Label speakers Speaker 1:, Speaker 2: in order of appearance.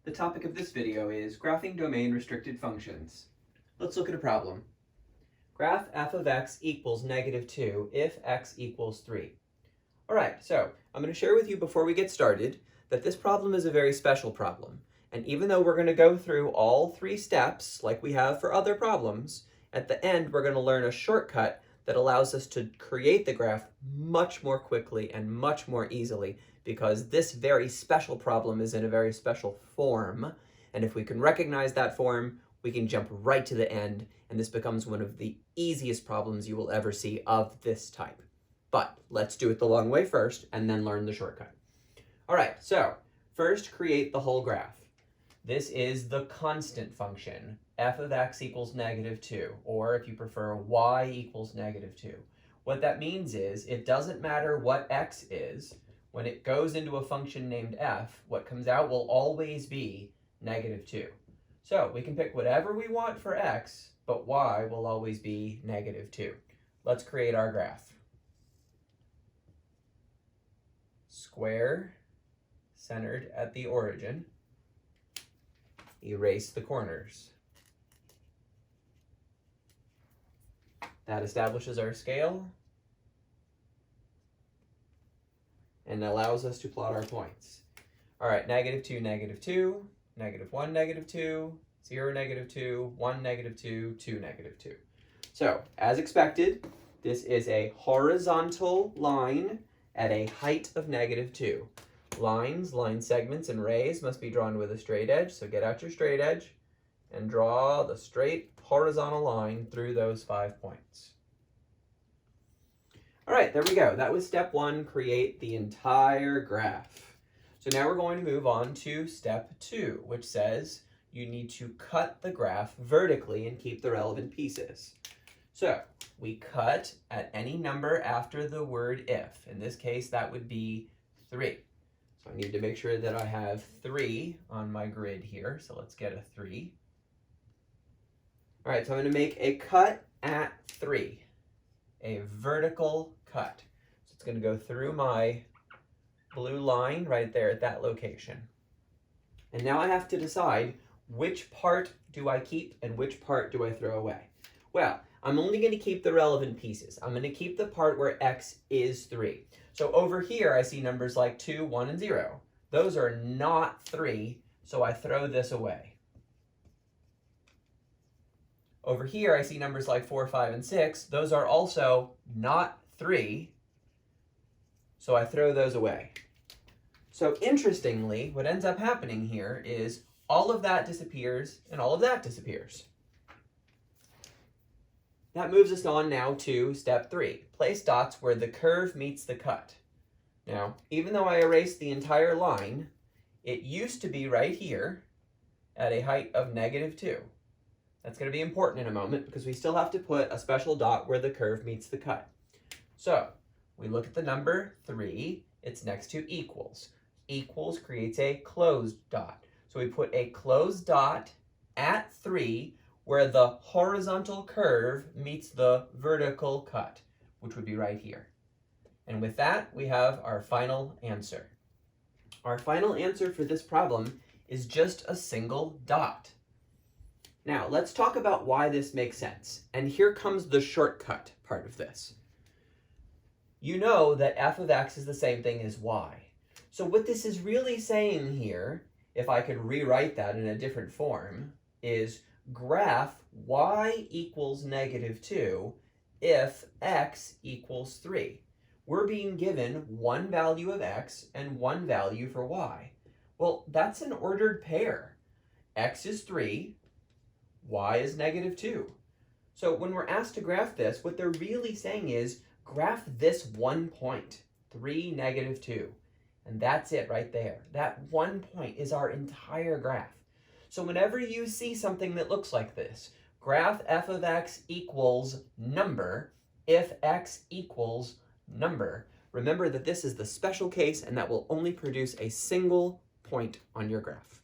Speaker 1: The topic of this video is graphing domain-restricted functions. Let's look at a problem. Graph f of x equals -2 if x equals 3. Alright, so I'm going to share with you before we get started that this problem is a very special problem. And even though we're going to go through all 3 steps like we have for other problems, at the end we're going to learn a shortcut that allows us to create the graph much more quickly and much more easily, because this very special problem is in a very special form. And if we can recognize that form, we can jump right to the end, and this becomes one of the easiest problems you will ever see of this type. But let's do it the long way first, and then learn the shortcut. All right, so first create the whole graph. This is the constant function, f of x equals -2, or if you prefer, y equals -2. What that means is it doesn't matter what x is. When it goes into a function named f, what comes out will always be -2. So we can pick whatever we want for x, but y will always be -2. Let's create our graph. Square centered at the origin. Erase the corners. That establishes our scale and allows us to plot our points. All right, -2, -2, -1, -2, 0, -2, 1, -2, 2, -2. So, as expected, this is a horizontal line at a height of -2. Lines, line segments, and rays must be drawn with a straight edge, so get out your straight edge and draw the straight horizontal line through those 5 points. All right, there we go. That was step 1, create the entire graph. So now we're going to move on to step 2, which says you need to cut the graph vertically and keep the relevant pieces. So we cut at any number after the word if. In this case, that would be 3. So I need to make sure that I have 3 on my grid here. So let's get a 3. All right, so I'm going to make a cut at 3, a vertical cut. So it's going to go through my blue line right there at that location. And now I have to decide which part do I keep and which part do I throw away. Well, I'm only going to keep the relevant pieces. I'm going to keep the part where x is 3. So over here I see numbers like 2, 1, and 0. Those are not 3, so I throw this away. Over here I see numbers like 4, 5, and 6. Those are also not 3, so I throw those away. So interestingly, what ends up happening here is all of that disappears and all of that disappears. That moves us on now to step 3. Place dots where the curve meets the cut. Now, even though I erased the entire line, it used to be right here at a height of -2. That's going to be important in a moment because we still have to put a special dot where the curve meets the cut. So we look at the number 3. It's next to equals. Equals creates a closed dot. So we put a closed dot at 3 where the horizontal curve meets the vertical cut, which would be right here. And with that, we have our final answer. Our final answer for this problem is just a single dot. Now, let's talk about why this makes sense. And here comes the shortcut part of this. You know that f of x is the same thing as y. So what this is really saying here, if I could rewrite that in a different form, is graph y equals -2 if x equals 3. We're being given one value of x and one value for y. Well, that's an ordered pair. X is 3, y is -2. So when we're asked to graph this, what they're really saying is graph this one point, 3, -2. And that's it right there. That one point is our entire graph. So whenever you see something that looks like this, graph f of x equals number if x equals number, remember that this is the special case and that will only produce a single point on your graph.